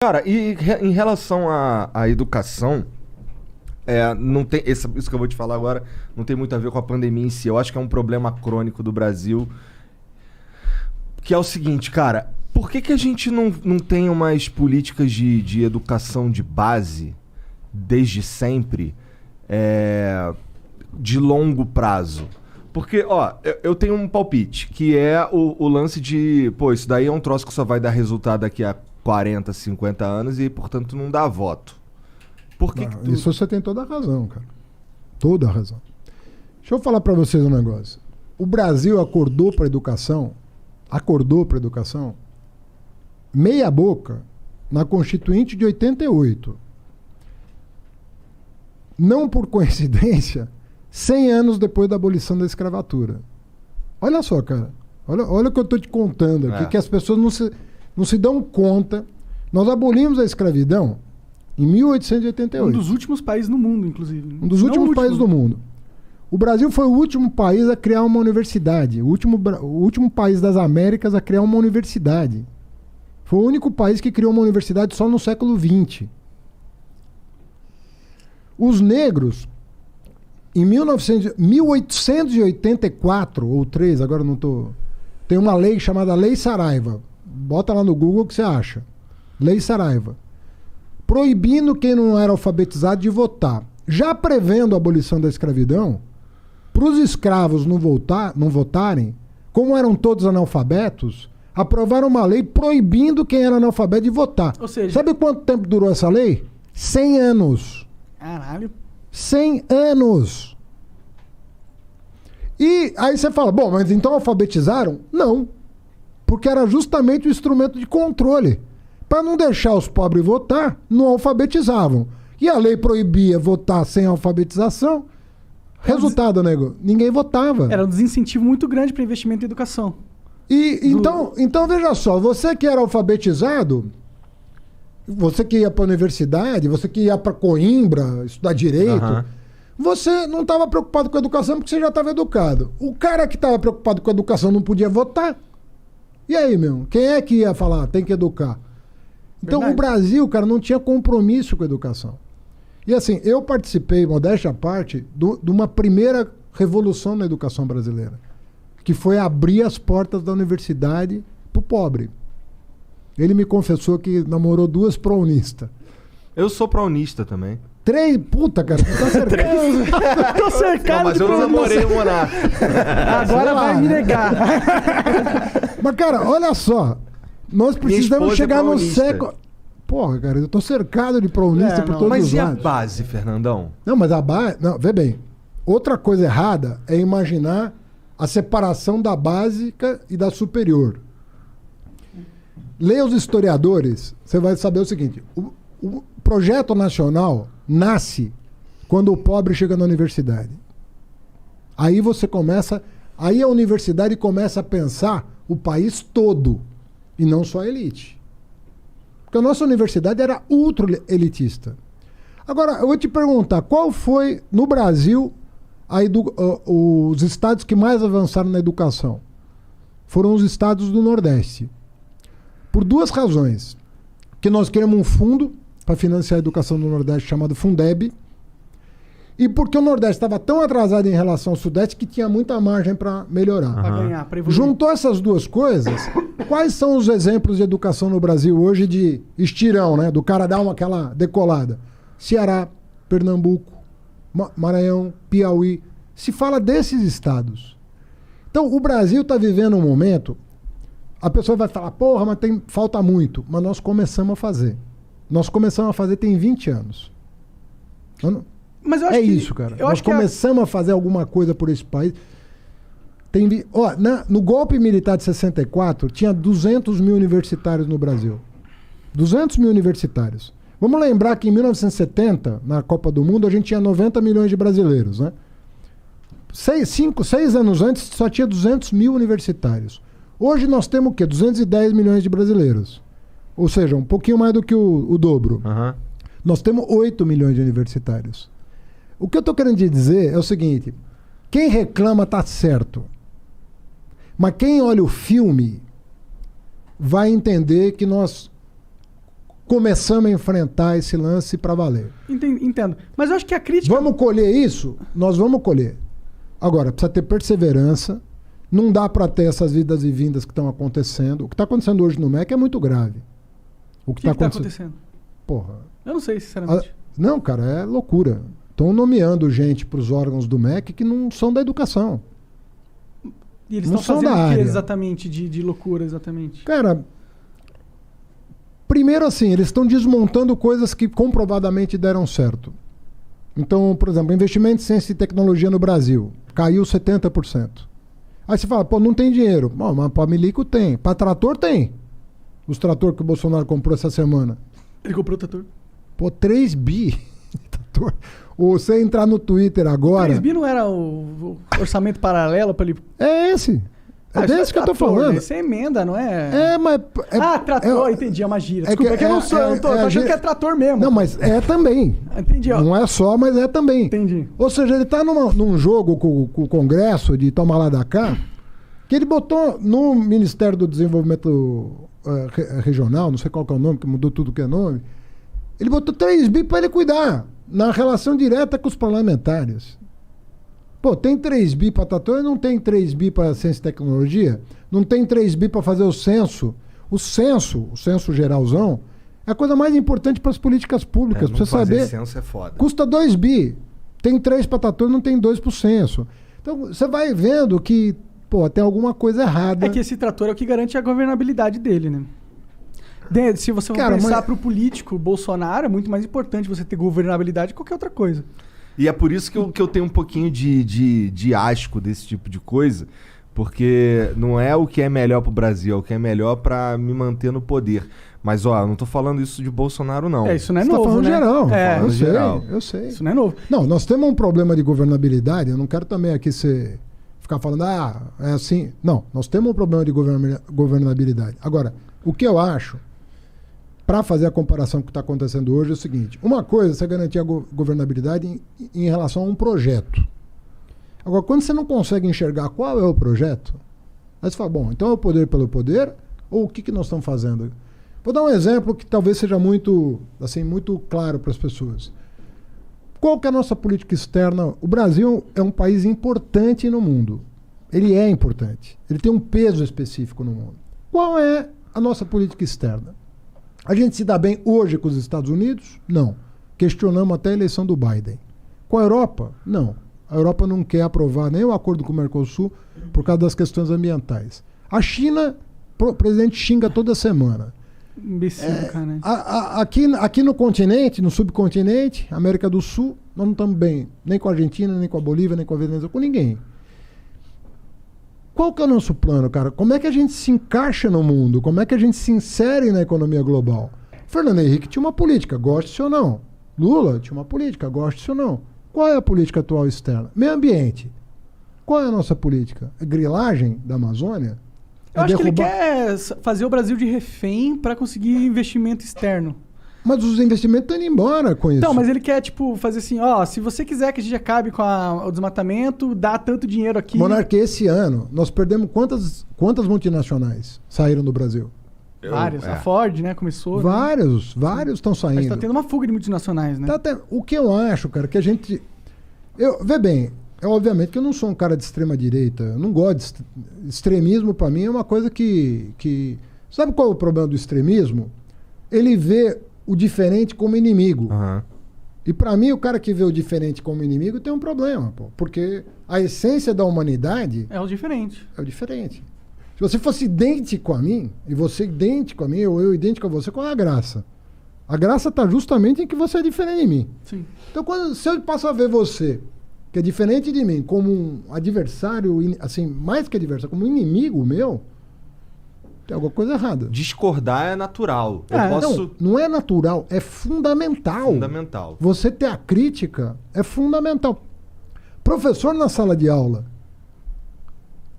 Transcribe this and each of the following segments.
Cara, em relação à educação, não tem, isso que eu vou te falar agora não tem muito a ver com a pandemia em si. Eu acho que é um problema crônico do Brasil, que é o seguinte, cara, por que a gente não tem umas políticas de educação de base, desde sempre, de longo prazo? Porque, ó, eu tenho um palpite, que é o lance de, pô, isso daí é um troço que só vai dar resultado daqui a 40, 50 anos e, portanto, não dá voto. Por que que Isso você tem toda a razão, cara. Toda a razão. Deixa eu falar pra vocês um negócio. O Brasil acordou pra educação, meia boca, na Constituinte de 88. Não por coincidência, 100 anos depois da abolição da escravatura. Olha só, cara. Olha o que eu tô te contando aqui, que as pessoas não se dão conta. Nós abolimos a escravidão em 1888. Um dos últimos países no mundo, inclusive. Um dos últimos países do mundo. O Brasil foi o último país a criar uma universidade. O último país das Américas a criar uma universidade. Foi o único país que criou uma universidade só no século XX. Os negros, em 1884 ou 3, agora não estou... Tem uma lei chamada Lei Saraiva. Bota lá no Google que você acha. Lei Saraiva. Proibindo quem não era alfabetizado de votar. Já prevendo a abolição da escravidão, para os escravos não votarem, como eram todos analfabetos, aprovaram uma lei proibindo quem era analfabeto de votar. Ou seja... Sabe quanto tempo durou essa lei? 100 anos. Caralho. 100 anos. E aí você fala, bom, mas então alfabetizaram? Não. Porque era justamente o instrumento de controle. Para não deixar os pobres votar, não alfabetizavam. E a lei proibia votar sem alfabetização. Resultado, nego, ninguém votava. Era um desincentivo muito grande para investimento em educação. Então, veja só, você que era alfabetizado, você que ia para a universidade, você que ia para Coimbra estudar direito, você não estava preocupado com a educação porque você já estava educado. O cara que estava preocupado com a educação não podia votar. E aí, meu? Quem é que ia falar? Tem que educar. Então, o Brasil, cara, não tinha compromisso com a educação. E assim, eu participei, modéstia à parte, de uma primeira revolução na educação brasileira, que foi abrir as portas da universidade pro pobre. Ele me confessou que namorou 2 pró-unistas. Eu sou pró-unista também. 3? Puta, cara, tu tá cercado. Tô cercado. Não, mas eu não namorei o Monarca. Agora vai me negar. Mas, cara, olha só. Nós precisamos chegar no século... Porra, cara, eu tô cercado de pró-unista por todos os lados. Mas e a base, Fernandão? Não, mas a base... Não, vê bem. Outra coisa errada é imaginar a separação da básica e da superior. Leia os historiadores, você vai saber o seguinte. O projeto nacional nasce quando o pobre chega na universidade. Aí você começa... Aí a universidade começa a pensar o país todo e não só a elite. Porque a nossa universidade era ultra elitista. Agora, eu vou te perguntar, qual foi, no Brasil, os estados que mais avançaram na educação? Foram os estados do Nordeste. Por 2 razões. Que nós queremos um fundo para financiar a educação do Nordeste chamado Fundeb, e porque o Nordeste estava tão atrasado em relação ao Sudeste que tinha muita margem para melhorar. Para ganhar, para evoluir. Juntou essas 2 coisas, quais são os exemplos de educação no Brasil hoje de estirão, né? Do cara dar aquela decolada? Ceará, Pernambuco, Maranhão, Piauí. Se fala desses estados. Então, o Brasil está vivendo um momento... A pessoa vai falar, porra, mas falta muito. Mas nós começamos a fazer. Nós começamos a fazer tem 20 anos. Mas eu acho isso, cara. Nós começamos a fazer alguma coisa por esse país. No golpe militar de 64, tinha 200 mil universitários no Brasil. 200 mil universitários. Vamos lembrar que em 1970, na Copa do Mundo, a gente tinha 90 milhões de brasileiros, né? 6 anos antes, só tinha 200 mil universitários. Hoje nós temos o quê? 210 milhões de brasileiros. Ou seja, um pouquinho mais do que o dobro. Nós temos 8 milhões de universitários. O que eu estou querendo dizer é o seguinte: quem reclama está certo. Mas quem olha o filme vai entender que nós começamos a enfrentar esse lance para valer. Entendo. Mas eu acho que a crítica... Vamos colher isso? Nós vamos colher. Agora, precisa ter perseverança. Não dá para ter essas idas e vindas que estão acontecendo. O que está acontecendo hoje no MEC é muito grave. O que está acontecendo? Porra. Eu não sei, sinceramente. Não, cara, é loucura. Estão nomeando gente para os órgãos do MEC que não são da educação. E eles estão fazendo o que exatamente de loucura, exatamente? Cara, primeiro assim, eles estão desmontando coisas que comprovadamente deram certo. Então, por exemplo, investimento em ciência e tecnologia no Brasil caiu 70%. Aí você fala, pô, não tem dinheiro. Bom, mas para milico tem. Para trator tem. Os trator que o Bolsonaro comprou essa semana. Ele comprou o trator? Pô, 3 bi. Trator. Ou você entrar no Twitter agora... 3 bi não era o orçamento paralelo para ele... É esse. É desse que eu tô falando. Isso é emenda, não é? Mas... trator, entendi, é uma gíria. Desculpa, que eu não sou, eu tô achando que é trator mesmo. Não, mas é também. Entendi, ó. Não é só, mas é também. Entendi. Ou seja, ele tá num jogo com o Congresso de tomar lá da cá, que ele botou no Ministério do Desenvolvimento Regional, não sei qual que é o nome, que mudou tudo que é nome, ele botou 3 bi para ele cuidar, na relação direta com os parlamentares. Pô, tem 3 bi para trator e não tem 3 bi para ciência e tecnologia? Não tem 3 bi para fazer o censo? O censo geralzão, é a coisa mais importante para as políticas públicas. Pra você saber. Censo é foda. Custa 2 bi. Tem 3 para trator e não tem 2 pro censo. Então, você vai vendo que, pô, tem alguma coisa errada. É que esse trator é o que garante a governabilidade dele, né? Se você for pensar pro político, Bolsonaro, é muito mais importante você ter governabilidade que qualquer outra coisa. E é por isso que eu tenho um pouquinho de asco desse tipo de coisa, porque não é o que é melhor pro Brasil, é o que é melhor pra me manter no poder. Mas, ó, eu não tô falando isso de Bolsonaro, não. Isso não é Você novo, tá falando né? geral. Eu sei, geral. Eu sei. Isso não é novo. Não, nós temos um problema de governabilidade, eu não quero também aqui ficar falando, é assim. Não, nós temos um problema de governabilidade. Agora, o que eu acho, para fazer a comparação com o que está acontecendo hoje, é o seguinte. Uma coisa é você garantir a governabilidade em relação a um projeto. Agora, quando você não consegue enxergar qual é o projeto, aí você fala, bom, então é o poder pelo poder, ou o que nós estamos fazendo? Vou dar um exemplo que talvez seja muito claro para as pessoas. Qual que é a nossa política externa? O Brasil é um país importante no mundo. Ele é importante. Ele tem um peso específico no mundo. Qual é a nossa política externa? A gente se dá bem hoje com os Estados Unidos? Não. Questionamos até a eleição do Biden. Com a Europa? Não. A Europa não quer aprovar nem o acordo com o Mercosul por causa das questões ambientais. A China, o presidente xinga toda semana. Imbecil, cara. Né? Aqui no continente, no subcontinente, América do Sul, nós não estamos bem. Nem com a Argentina, nem com a Bolívia, nem com a Venezuela, com ninguém. Qual que é o nosso plano, cara? Como é que a gente se encaixa no mundo? Como é que a gente se insere na economia global? Fernando Henrique tinha uma política, goste-se ou não. Lula tinha uma política, goste-se ou não. Qual é a política atual externa? Meio ambiente. Qual é a nossa política? É grilagem da Amazônia? Eu acho que ele quer fazer o Brasil de refém para conseguir investimento externo. Mas os investimentos estão indo embora com isso. Não, mas ele quer, fazer assim, se você quiser que a gente acabe com o desmatamento, dá tanto dinheiro aqui. Monarca, esse ano, nós perdemos quantas multinacionais saíram do Brasil? Vários. A Ford, né, começou. Vários estão saindo. Mas tá tendo uma fuga de multinacionais, né? O que eu acho, cara, que a gente... Vê bem, obviamente que eu não sou um cara de extrema direita, eu não gosto de... Extremismo, pra mim, é uma coisa que... Sabe qual é o problema do extremismo? Ele vê o diferente como inimigo. Uhum. E pra mim, o cara que vê o diferente como inimigo tem um problema, pô. Porque a essência da humanidade... É o diferente. É o diferente. Se você fosse idêntico a mim, e você idêntico a mim, ou eu idêntico a você, qual é a graça? A graça está justamente em que você é diferente de mim. Sim. Então, se eu passo a ver você, que é diferente de mim, como um adversário, assim, mais que adversário, como um inimigo meu, tem alguma coisa errada. Discordar é natural. Não é natural, é fundamental. Fundamental. Você ter a crítica é fundamental. Professor na sala de aula.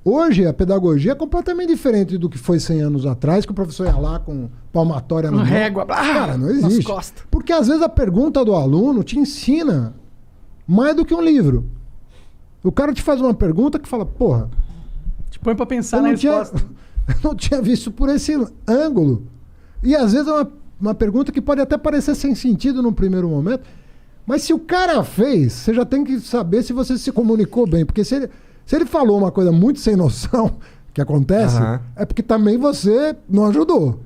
Hoje a pedagogia é completamente diferente do que foi 100 anos atrás, que o professor ia lá com palmatória na régua. Cara, não existe. Porque às vezes a pergunta do aluno te ensina mais do que um livro. O cara te faz uma pergunta que fala, porra... Te põe pra pensar na resposta. Eu não tinha visto por esse ângulo. E às vezes uma pergunta que pode até parecer sem sentido num primeiro momento, mas se o cara fez, você já tem que saber se você se comunicou bem. Porque se ele falou uma coisa muito sem noção, que acontece, é porque também você não ajudou.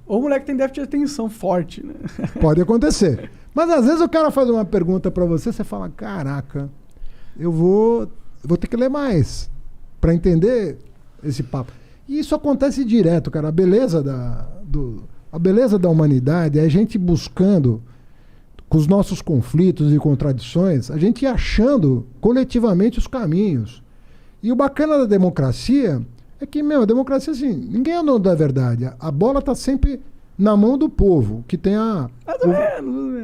Ou o moleque tem déficit de atenção forte, né? Pode acontecer. Mas às vezes o cara faz uma pergunta pra você, você fala, caraca, eu vou ter que ler mais pra entender esse papo. E isso acontece direto, cara. A beleza da humanidade é a gente buscando, com os nossos conflitos e contradições, a gente ir achando coletivamente os caminhos. E o bacana da democracia é que, a democracia, assim, ninguém é dono da verdade. A bola tá sempre na mão do povo, que tem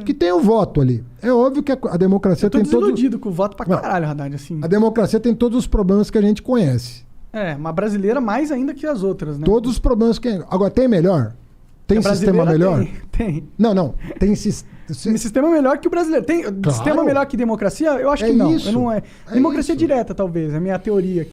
que tem o voto ali. É óbvio que a democracia tem todo... Eu tô desiludido com o voto pra caralho, Haddad, assim. A democracia tem todos os problemas que a gente conhece. Uma brasileira mais ainda que as outras, né? Todos os problemas que... Agora, tem melhor? Tem sistema melhor? Tem. Não. Tem sistema melhor que o brasileiro. Tem sistema melhor que democracia? Eu acho que não. Isso. Democracia direta, talvez. É a minha teoria.